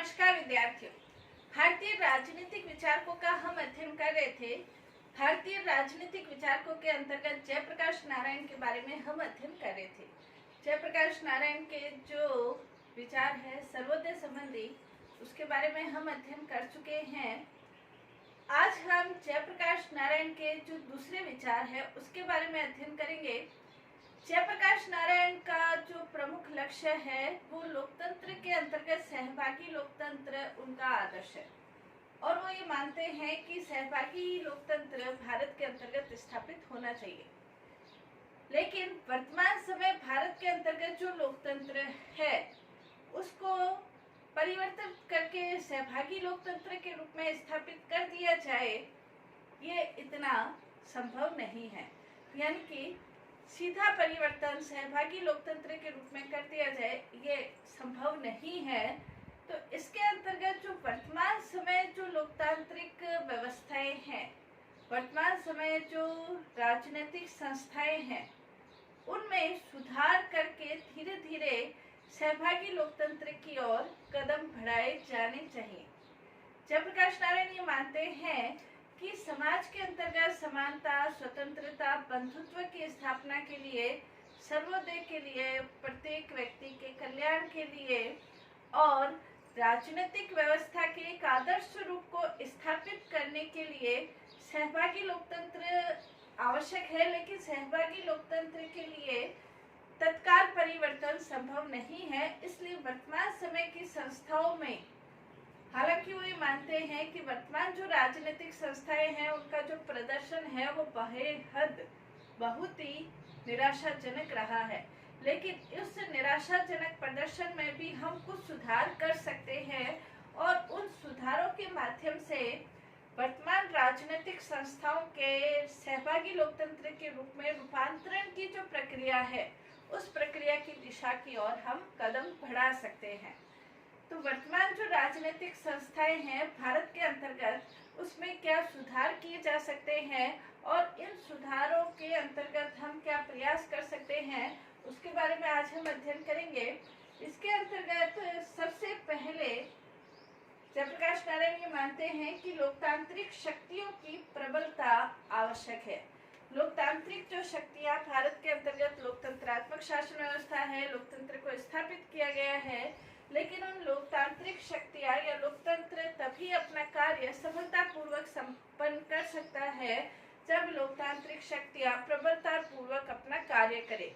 नमस्कार विद्यार्थियों। भारतीय राजनीतिक विचारकों का हम अध्ययन कर रहे थे। भारतीय राजनीतिक विचारकों के अंतर्गत जयप्रकाश नारायण के बारे में हम अध्ययन कर रहे थे। जयप्रकाश नारायण के जो विचार है सर्वोदय संबंधी, उसके बारे में हम अध्ययन कर चुके हैं। आज हम जयप्रकाश नारायण के जो दूसरे विचार है उसके बारे में अध्ययन करेंगे। जयप्रकाश नारायण का जो प्रमुख लक्ष्य है वो लोकतंत्र के अंतर्गत सहभागी लोकतंत्र उनका आदर्श है और वो ये मानते हैं कि सहभागी लोकतंत्र भारत के अंतर्गत स्थापित होना चाहिए। लेकिन वर्तमान समय भारत के अंतर्गत जो लोकतंत्र है उसको परिवर्तित करके सहभागी लोकतंत्र के रूप में स्थापित कर दिया जाए, ये इतना संभव नहीं है। यानी कि सीधा परिवर्तन सहभागी लोकतंत्र के रूप में कर दिया जाए, ये संभव नहीं है। तो इसके अंतर्गत जो वर्तमान समय जो लोकतांत्रिक व्यवस्थाएं हैं, वर्तमान समय जो राजनीतिक संस्थाएं हैं, उनमें सुधार करके धीरे धीरे सहभागी लोकतंत्र की ओर कदम बढ़ाए जाने चाहिए। जयप्रकाश नारायण ये मानते हैं कि समाज के अंतर्गत समानता, स्वतंत्रता, बंधुत्व की स्थापना के लिए, सर्वोदय के लिए, प्रत्येक व्यक्ति के कल्याण के लिए और राजनीतिक व्यवस्था के एक आदर्श रूप को स्थापित करने के लिए सहभागी लोकतंत्र आवश्यक है। लेकिन सहभागी लोकतंत्र के लिए तत्काल परिवर्तन संभव नहीं है। इसलिए वर्तमान समय की संस्थाओं में, हालांकि वो ये मानते हैं कि वर्तमान जो राजनीतिक संस्थाएं हैं उनका जो प्रदर्शन है वो बेहद बहुत ही निराशाजनक रहा है, लेकिन उस निराशाजनक प्रदर्शन में भी हम कुछ सुधार कर सकते हैं और उन सुधारों के माध्यम से वर्तमान राजनीतिक संस्थाओं के सहभागी लोकतंत्र के रूप में रूपांतरण की जो प्रक्रिया है उस प्रक्रिया की दिशा की ओर हम कदम बढ़ा सकते हैं। तो वर्तमान जो राजनीतिक संस्थाएं हैं भारत के अंतर्गत, उसमें क्या सुधार किए जा सकते हैं और इन सुधारों के अंतर्गत हम क्या प्रयास कर सकते हैं, उसके बारे में आज हम अध्ययन करेंगे। इसके अंतर्गत सबसे पहले जयप्रकाश नारायण ये मानते हैं कि लोकतांत्रिक शक्तियों की प्रबलता आवश्यक है। लोकतांत्रिक जो शक्तियां भारत के अंतर्गत लोकतंत्रात्मक शासन व्यवस्था है, लोकतंत्र को स्थापित किया गया है, लेकिन उन लोकतांत्रिक शक्तियां या लोकतंत्र तभी अपना कार्य सफलतापूर्वक संपन्न कर सकता है जब लोकतांत्रिक शक्तियां प्रबलतापूर्वक अपना कार्य करे।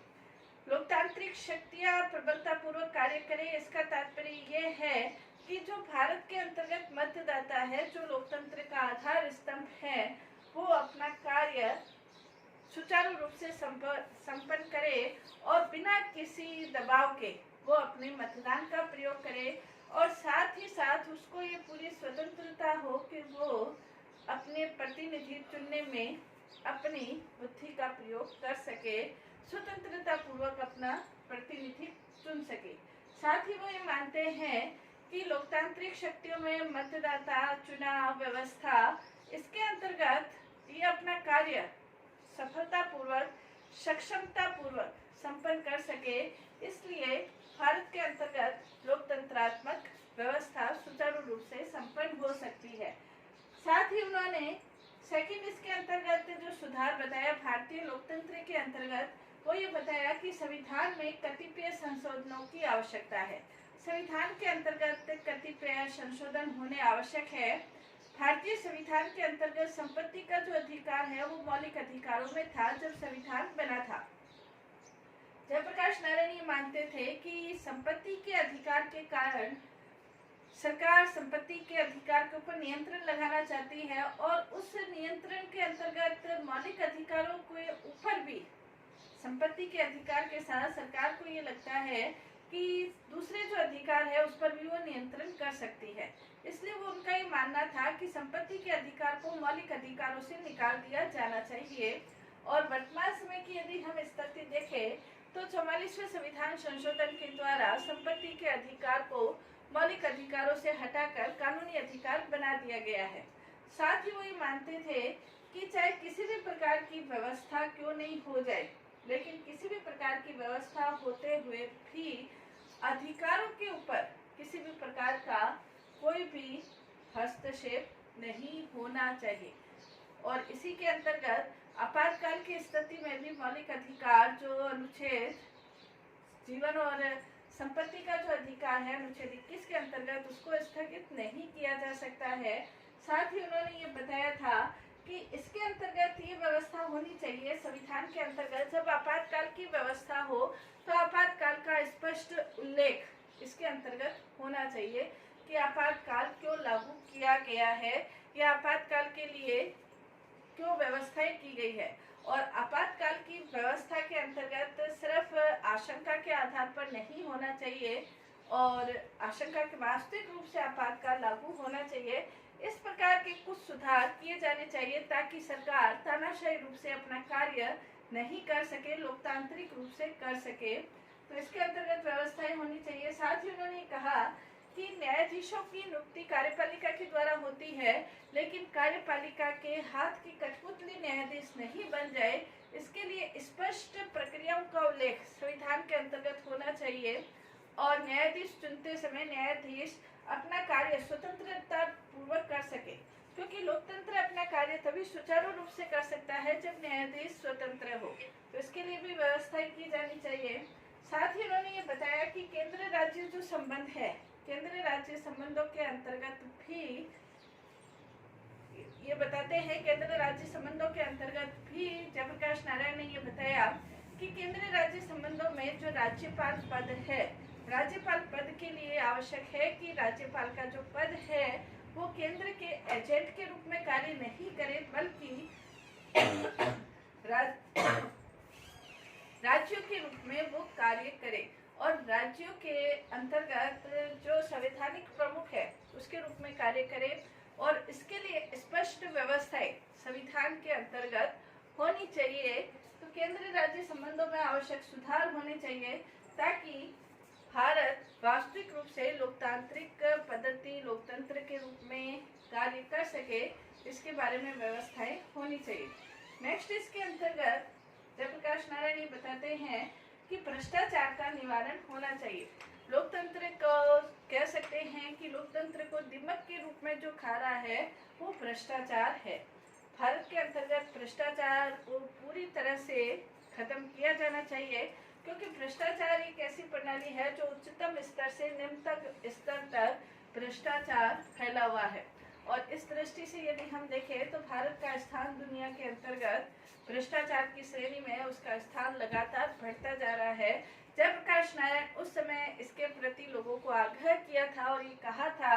लोकतांत्रिक शक्तियां प्रबलतापूर्वक कार्य करें, इसका तात्पर्य ये है कि जो भारत के अंतर्गत मतदाता है, जो लोकतंत्र का आधार स्तंभ है, वो अपना कार्य सुचारू रूप से संपन्न करे और बिना किसी दबाव के वो अपने मतदान का प्रयोग करे और साथ ही साथ उसको ये पूरी स्वतंत्रता हो कि वो अपने प्रतिनिधि चुनने में अपनी बुद्धि का प्रयोग कर सके, स्वतंत्रता पूर्वक अपना प्रतिनिधि चुन सके। साथ ही वो ये मानते हैं कि लोकतांत्रिक शक्तियों में मतदाता, चुनाव व्यवस्था, इसके अंतर्गत ये अपना कार्य सफलतापूर्वक, सक्षमतापूर्वक संपन्न कर सके। इसलिए भारत के अंतर्गत लोकतंत्रात्मक व्यवस्था सुचारू रूप से संपन्न हो सकती है। साथ ही उन्होंने सेकंड इसके अंतर्गत जो सुधार बताया भारतीय लोकतंत्र के अंतर्गत, वो ये बताया कि संविधान में कतिपय संशोधनों की आवश्यकता है। संविधान के अंतर्गत कतिपय संशोधन होने आवश्यक है। भारतीय संविधान के अंतर्गत संपत्ति का जो अधिकार है वो मौलिक अधिकारों में था जब संविधान बना था। जयप्रकाश नारायण ये मानते थे कि संपत्ति के अधिकार के कारण सरकार संपत्ति के अधिकार के ऊपर नियंत्रण लगाना चाहती है और उस नियंत्रण के अंतर्गत मौलिक अधिकारों के ऊपर भी संपत्ति के अधिकार के साथ सरकार को ये लगता है कि दूसरे जो अधिकार है उस पर भी वो नियंत्रण कर सकती है। इसलिए वो उनका ये मानना था कि संपत्ति के अधिकार को मौलिक अधिकारों से निकाल दिया जाना चाहिए। और वर्तमान समय की यदि हम स्थिति देखें तो 44वें संविधान संशोधन के द्वारा संपत्ति के अधिकार को मौलिक अधिकारों से हटाकर कानूनी अधिकार बना दिया गया है। साथ ही वो ये मानते थे कि चाहे किसी भी प्रकार की व्यवस्था क्यों नहीं हो जाए, लेकिन किसी भी प्रकार की व्यवस्था होते हुए भी अधिकारों के ऊपर किसी भी प्रकार का कोई भी हस्तक्षेप नहीं होना चाहिए। और इसी के अंतर्गत आपातकाल की स्थिति में भी मौलिक अधिकार जो अनुच्छेद जीवन और संपत्ति का जो अधिकार है अनुच्छेद 21 के अंतर्गत उसको स्थगित नहीं किया जा सकता है। साथ ही उन्होंने ये बताया था कि इसके अंतर्गत ये व्यवस्था होनी चाहिए संविधान के अंतर्गत, जब आपातकाल की व्यवस्था हो तो आपातकाल का स्पष्ट उल्लेख इसके अंतर्गत होना चाहिए कि आपातकाल क्यों लागू किया गया है या आपातकाल के लिए क्यों व्यवस्थाएं की गई है। और आपातकाल की व्यवस्था के अंतर्गत सिर्फ आशंका के आधार पर नहीं होना चाहिए और आशंका के वास्तविक रूप से आपातकाल लागू होना चाहिए। इस प्रकार के कुछ सुधार किए जाने चाहिए ताकि सरकार तानाशाही रूप से अपना कार्य नहीं कर सके, लोकतांत्रिक रूप से कर सके। तो इसके अंतर्गत व्यवस्थाएं होनी चाहिए। साथ ही उन्होंने कहा कि न्यायाधीशों की नियुक्ति कार्यपालिका के द्वारा होती है, लेकिन कार्यपालिका के हाथ की कठपुतली न्यायाधीश नहीं बन जाए, इसके लिए स्पष्ट प्रक्रियाओं का उल्लेख संविधान के अंतर्गत होना चाहिए। और न्यायाधीश चुनते समय न्यायाधीश अपना कार्य स्वतंत्रता पूर्वक कर सके, क्योंकि लोकतंत्र अपना कार्य तभी सुचारू रूप से कर सकता है जब न्यायाधीश स्वतंत्र हो। तो इसके लिए भी व्यवस्थाएं की जानी चाहिए। साथ ही उन्होंने ये बताया कि केंद्र राज्य जो संबंध है, केंद्र राज्य संबंधों के अंतर्गत भी ये बताते हैं, केंद्र राज्य संबंधों के अंतर्गत भी जयप्रकाश नारायण ने ये बताया कि केंद्र राज्य संबंधों में जो राज्यपाल पद है, राज्यपाल पद के लिए आवश्यक है कि राज्यपाल का जो पद है वो केंद्र के एजेंट के रूप में कार्य नहीं करे, बल्कि राज्यों के रूप में वो कार्य करे और राज्यों के अंतर्गत जो संवैधानिक प्रमुख है उसके रूप में कार्य करे। और इसके लिए स्पष्ट व्यवस्थाएं संविधान के अंतर्गत होनी चाहिए। तो केंद्र राज्य संबंधों में आवश्यक सुधार होने चाहिए ताकि भारत वास्तविक रूप से लोकतांत्रिक पद्धति, लोकतंत्र के रूप में कार्य कर सके, इसके बारे में व्यवस्थाएं होनी चाहिए। नेक्स्ट इसके अंतर्गत जयप्रकाश नारायण ये बताते हैं कि भ्रष्टाचार का निवारण होना चाहिए। लोकतंत्र को कह सकते हैं कि लोकतंत्र को दीमक के रूप में जो खा रहा है वो भ्रष्टाचार है। भारत के अंतर्गत भ्रष्टाचार को पूरी तरह से खत्म किया जाना चाहिए, क्योंकि भ्रष्टाचार एक ऐसी प्रणाली है जो उच्चतम स्तर से निम्नतम स्तर तक भ्रष्टाचार फैला हुआ है। और इस दृष्टि से यदि हम देखें तो भारत का स्थान दुनिया के अंतर्गत भ्रष्टाचार की श्रेणी में उसका स्थान लगातार बढ़ता जा रहा है। जयप्रकाश नारायण उस समय इसके प्रति लोगों को आग्रह किया था और ये कहा था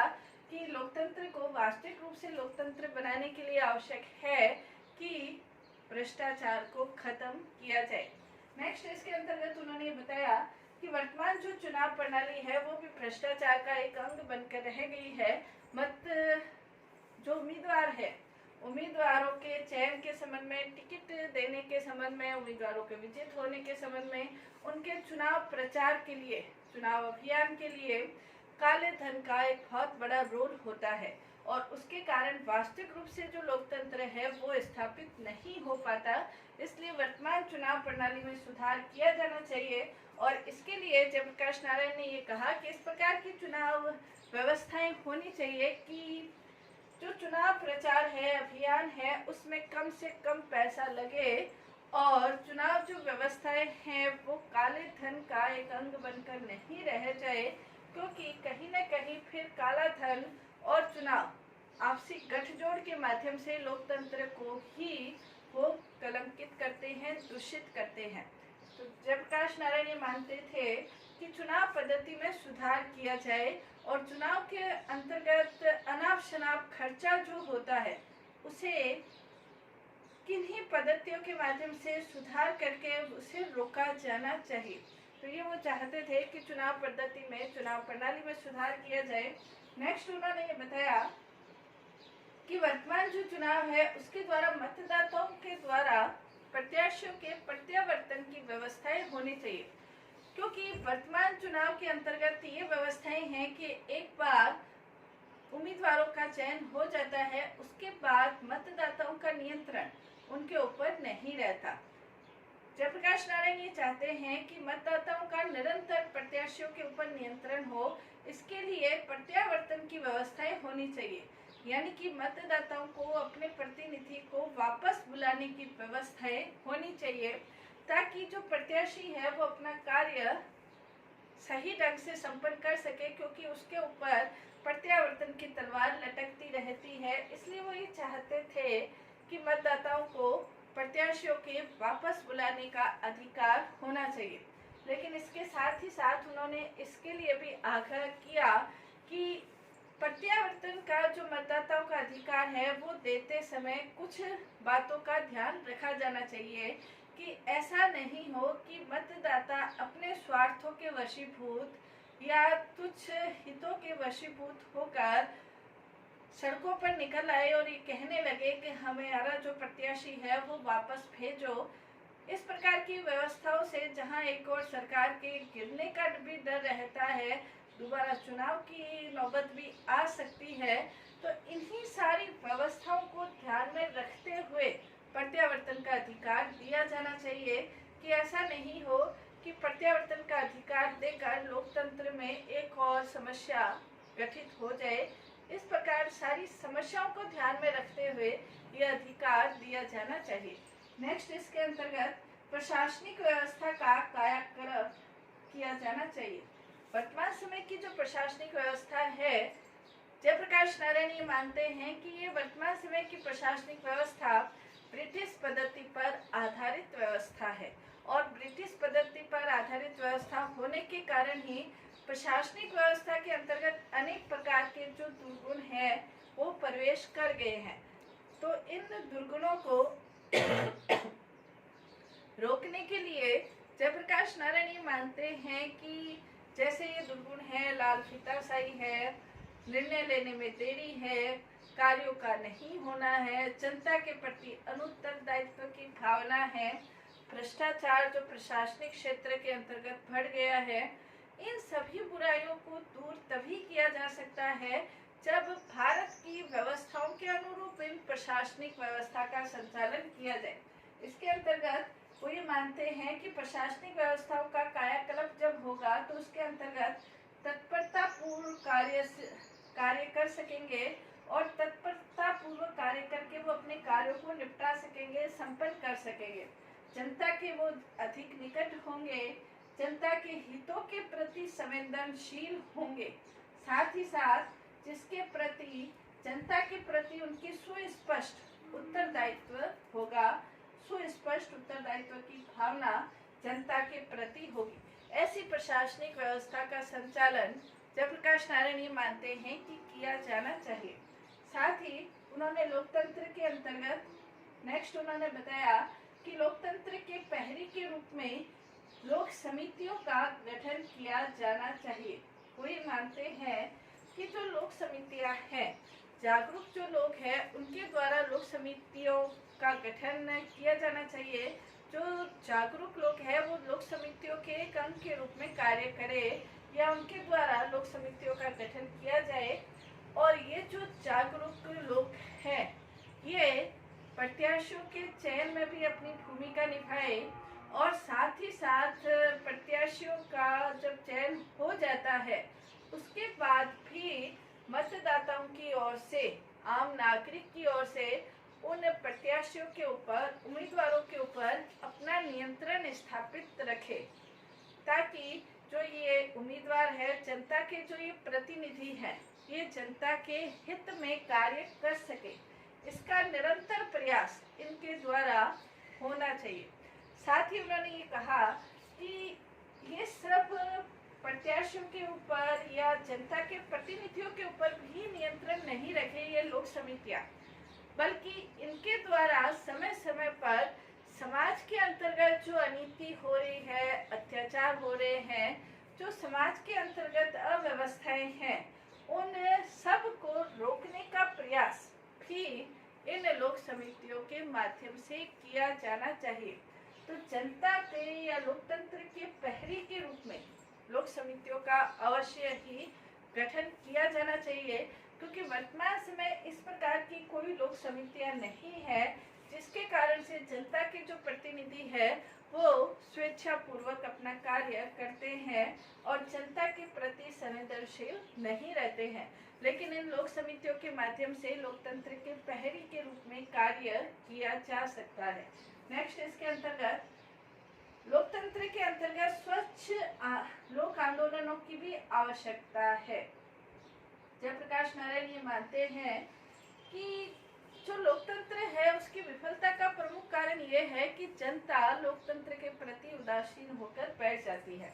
कि लोकतंत्र को वास्तविक रूप से लोकतंत्र बनाने के लिए आवश्यक है कि भ्रष्टाचार को खत्म किया जाए। नेक्स्ट इसके अंतर्गत उन्होंने बताया कि वर्तमान जो चुनाव प्रणाली है वो भी भ्रष्टाचार का एक अंग बनकर रह गई है। मत जो उम्मीदवार है, उम्मीदवारों के चयन के संबंध में, टिकट देने के संबंध में, उम्मीदवारों के विजेत होने के संबंध में, उनके चुनाव प्रचार के लिए, चुनाव अभियान के लिए काले धन का एक बहुत बड़ा रोल होता है और उसके कारण वास्तविक रूप से जो लोकतंत्र है वो स्थापित नहीं हो पाता। इसलिए वर्तमान चुनाव प्रणाली में सुधार किया जाना चाहिए और इसके लिए जयप्रकाश नारायण ने ये कहा कि इस प्रकार की चुनाव व्यवस्थाएं होनी चाहिए कि जो चुनाव प्रचार है, अभियान है, उसमें कम से कम पैसा लगे और चुनाव जो व्यवस्थाएं हैं वो काले धन का एक अंग बनकर नहीं रह जाए, क्योंकि कहीं न कहीं फिर काला धन और चुनाव आपसी गठजोड़ के माध्यम से लोकतंत्र को ही वो कलंकित करते हैं, दूषित करते हैं। तो जयप्रकाश नारायण ये मानते थे कि चुनाव पद्धति में सुधार किया जाए और चुनाव के अंतर्गत अनाप शनाप खर्चा जो होता है उसे किन्हीं पद्धतियों के माध्यम से सुधार करके उसे रोका जाना चाहिए। तो ये वो चाहते थे कि चुनाव पद्धति में, चुनाव प्रणाली में सुधार किया जाए। नेक्स्ट उन्होंने ये बताया कि वर्तमान जो चुनाव है उसके द्वारा मतदाताओं के द्वारा प्रत्याशियों के प्रत्यावर्तन की व्यवस्थाएं होनी चाहिए, क्योंकि वर्तमान चुनाव के अंतर्गत ये व्यवस्थाएं हैं कि एक बार उम्मीदवारों का चयन हो जाता है उसके बाद मतदाताओं का नियंत्रण उनके ऊपर नहीं रहता। जयप्रकाश नारायण ये चाहते हैं कि मतदाताओं का निरंतर प्रत्याशियों के ऊपर नियंत्रण हो। इसके लिए प्रत्यावर्तन की व्यवस्थाएं होनी चाहिए, यानी कि मतदाताओं को अपने प्रतिनिधि को वापस बुलाने की व्यवस्थाएं होनी चाहिए, ताकि जो प्रत्याशी है वो अपना कार्य सही ढंग से संपन्न कर सके, क्योंकि उसके ऊपर प्रत्यावर्तन की तलवार लटकती रहती है। इसलिए वो ये चाहते थे कि मतदाताओं को प्रत्याशियों के वापस बुलाने का अधिकार होना चाहिए। लेकिन इसके साथ ही साथ उन्होंने इसके लिए भी आग्रह किया कि प्रत्यावर्तन का जो मतदाताओं का अधिकार है वो देते समय कुछ बातों का ध्यान रखा जाना चाहिए कि ऐसा नहीं हो कि मतदाता अपने स्वार्थों के वशीभूत या तुच्छ हितों के वशीभूत होकर सड़कों पर निकल आए और ये कहने लगे कि हमारा जो प्रत्याशी है वो वापस भेजो। इस प्रकार की व्यवस्थाओं से जहां एक और सरकार के गिरने का भी डर रहता है, दोबारा चुनाव की नौबत भी आ सकती है, तो इन्हीं सारी व्यवस्थाओं को ध्यान में रखते हुए प्रत्यावर्तन का अधिकार दिया जाना चाहिए कि ऐसा नहीं हो कि प्रत्यावर्तन का अधिकार देकर लोकतंत्र में एक और समस्या गठित हो जाए। इस प्रकार सारी समस्याओं को ध्यान में रखते हुए यह अधिकार दिया जाना चाहिए। नेक्स्ट, इसके अंतर्गत प्रशासनिक व्यवस्था का कायाकल्प किया जाना चाहिए। वर्तमान समय की जो प्रशासनिक व्यवस्था है, जयप्रकाश नारायण ये मानते हैं कि ये वर्तमान समय की प्रशासनिक व्यवस्था ब्रिटिश पद्धति पर आधारित व्यवस्था है, और ब्रिटिश पद्धति पर आधारित व्यवस्था होने के कारण ही प्रशासनिक व्यवस्था के अंतर्गत अनेक प्रकार के जो दुर्गुण हैं वो प्रवेश कर गए हैं। तो इन दुर्गुणों को रोकने के लिए जयप्रकाश नारायण ये मानते हैं कि जैसे ये दुर्गुण है, लाल फीताशाही है, निर्णय लेने में देरी है, कार्यों का नहीं होना है, जनता के प्रति अनुत्तरदायित्व की भावना है, भ्रष्टाचार जो प्रशासनिक क्षेत्र के अंतर्गत बढ़ गया है, इन सभी बुराइयों को दूर तभी किया जा सकता है जब भारत की व्यवस्थाओं के अनुरूप इन प्रशासनिक व्यवस्था का संचालन किया जाए। इसके अंतर्गत वो ये मानते हैं कि प्रशासनिक व्यवस्थाओं का कायाकल्प जब होगा तो उसके अंतर्गत तत्परता पूर्व कार्य कर सकेंगे, और तत्परता पूर्वक कार्य करके वो अपने कार्यों को निपटा सकेंगे, संपन्न कर सकेंगे। जनता के वो अधिक निकट होंगे, जनता के हितों के प्रति संवेदनशील होंगे, साथ ही साथ जिसके प्रति जनता के प्रति उनकी सुस्पष्ट उत्तरदायित्व होगा, सुस्पष्ट उत्तरदायित्व की भावना जनता के प्रति होगी। ऐसी प्रशासनिक व्यवस्था का संचालन जयप्रकाश नारायण ये मानते हैं कि किया जाना चाहिए। साथ ही उन्होंने लोकतंत्र के अंतर्गत नेक्स्ट उन्होंने बताया कि लोकतंत्र के पहरी के रूप में लोक समितियों का गठन किया जाना चाहिए। वो ये मानते हैं कि जो लोक समितियां हैं, जागरूक जो लोग हैं, उनके द्वारा लोक समितियों का गठन किया जाना चाहिए। जो जागरूक लोग हैं वो लोक समितियों के एक अंग के रूप में कार्य करें, या उनके द्वारा लोक समितियों का गठन किया जाए। और ये जो जागरूक लोग हैं ये प्रत्याशियों के चयन में भी अपनी भूमिका निभाए, और साथ ही साथ प्रत्याशियों का जब चयन हो जाता है उसके बाद भी मतदाताओं की ओर से, आम नागरिक की ओर से उन प्रत्याशियों के ऊपर, उम्मीदवारों के ऊपर अपना नियंत्रण स्थापित रखे, ताकि जो ये उम्मीदवार है, जनता के जो ये प्रतिनिधि हैं, ये जनता के हित में कार्य कर सके। इसका निरंतर प्रयास इनके द्वारा होना चाहिए। साथ ही उन्होंने ये कहा कि ये सब प्रत्याशियों के ऊपर या जनता के प्रतिनिधियों के ऊपर भी नियंत्रण नहीं रखे ये लोक समितियां, बल्कि इनके द्वारा समय समय पर समाज के अंतर्गत जो अनीति हो रही है, अत्याचार हो रहे हैं, जो समाज के अंतर्गत अव्यवस्थाएं हैं, उन सब को रोकने का प्रयास भी इन लोक समितियों के माध्यम से किया जाना चाहिए। तो जनता के या लोकतंत्र के प्रहरी के रूप में लोक समितियों का अवश्य ही गठन किया जाना चाहिए, क्योंकि वर्तमान समय इस प्रकार की कोई लोक समितियां नहीं है जिसके कारण से जनता के जो प्रतिनिधि है वो स्वेच्छा पूर्वक अपना कार्य करते हैं और जनता के प्रति संवेदनशील नहीं रहते हैं। लेकिन इन लोक समितियों के माध्यम से लोकतंत्र के प्रहरी के रूप में कार्य किया जा सकता है। नेक्स्ट, इसके अंतर्गत लोकतंत्र के अंतर्गत स्वच्छ लोक आंदोलनों की भी आवश्यकता है। जयप्रकाश नारायण ये मानते हैं कि जो लोकतंत्र है उसकी विफलता का प्रमुख कारण ये है कि जनता लोकतंत्र के प्रति उदासीन होकर बैठ जाती है।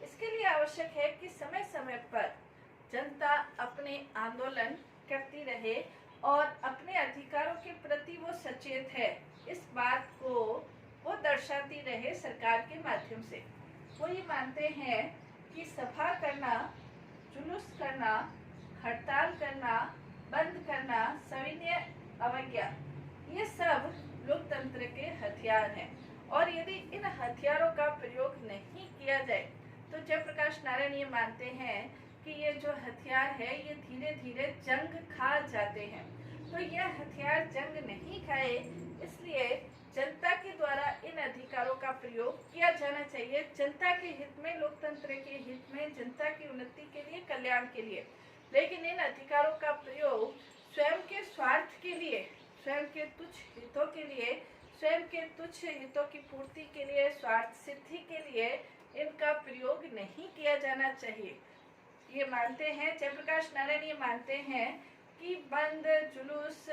इसके लिए आवश्यक है कि समय समय पर जनता अपने आंदोलन करती रहे और अपने अधिकारों के प्रति वो सचेत है, इस बात को वो दर्शाती रहे सरकार के माध्यम से। वो ये मानते हैं कि सभा करना, जुलूस करना, हड़ताल करना, बंद करना, सविनय अवज्ञा, ये सब लोकतंत्र के हथियार हैं और यदि इन हथियारों का प्रयोग नहीं किया जाए तो जयप्रकाश नारायण ये मानते हैं कि ये जो हथियार है ये धीरे धीरे जंग खा जाते हैं। तो यह हथियार जंग नहीं खाए, इसलिए जनता के द्वारा इन अधिकारों का प्रयोग किया जाना चाहिए, जनता के हित में, लोकतंत्र के हित में, जनता की उन्नति के लिए, कल्याण के लिए। लेकिन इन अधिकारों का प्रयोग स्वयं के स्वार्थ के लिए, स्वयं के तुच्छ हितों के लिए, स्वयं के तुच्छ हितों की पूर्ति के लिए, स्वार्थ सिद्धि के लिए इनका प्रयोग नहीं किया जाना चाहिए। ये मानते हैं, जयप्रकाश नारायण ये मानते हैं कि बंद, जुलूस,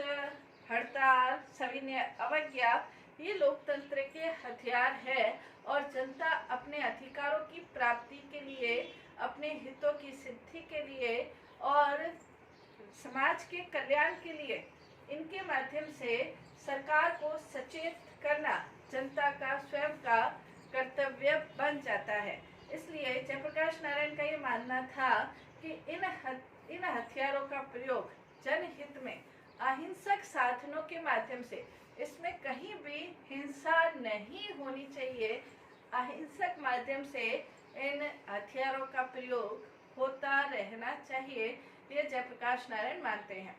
हड़ताल, सविनय अवज्ञा ये लोकतंत्र के हथियार है और जनता अपने अधिकारों की प्राप्ति के लिए, अपने हितों की सिद्धि के लिए और समाज के कल्याण के लिए इनके माध्यम से सरकार को सचेत करना जनता का स्वयं का कर्तव्य बन जाता है। इसलिए जयप्रकाश नारायण का ये मानना था कि इन हथियारों का प्रयोग जनहित में अहिंसक साधनों के माध्यम से, इसमें कहीं भी हिंसा नहीं होनी चाहिए, अहिंसक माध्यम से इन हथियारों का प्रयोग होता रहना चाहिए, ये जयप्रकाश नारायण मानते हैं।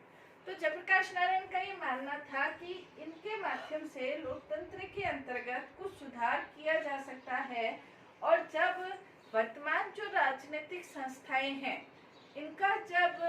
तो जयप्रकाश नारायण का ये मानना था कि इनके माध्यम से लोकतंत्र के अंतर्गत कुछ सुधार किया जा सकता है और जब वर्तमान जो राजनीतिक संस्थाएं हैं इनका जब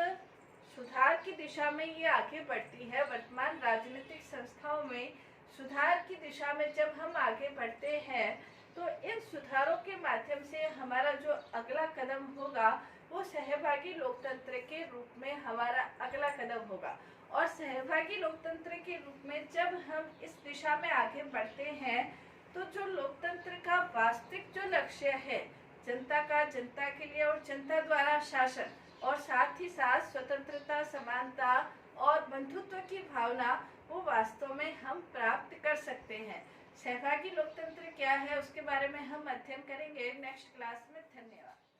सुधार की दिशा में ये आगे बढ़ती है, वर्तमान राजनीतिक संस्थाओं में सुधार की दिशा में जब हम आगे बढ़ते हैं तो इन सुधारों के माध्यम से हमारा जो अगला कदम होगा वो सहभागी लोकतंत्र के रूप में हमारा अगला कदम होगा। और सहभागी लोकतंत्र के रूप में जब हम इस दिशा में आगे बढ़ते हैं तो जो लोकतंत्र का वास्तविक जो लक्ष्य है, जनता का, जनता के लिए और जनता द्वारा शासन, और साथ ही साथ स्वतंत्रता, समानता और बंधुत्व की भावना, वो वास्तव में हम प्राप्त कर सकते हैं। सहभागी लोकतंत्र क्या है उसके बारे में हम अध्ययन करेंगे नेक्स्ट क्लास में। धन्यवाद।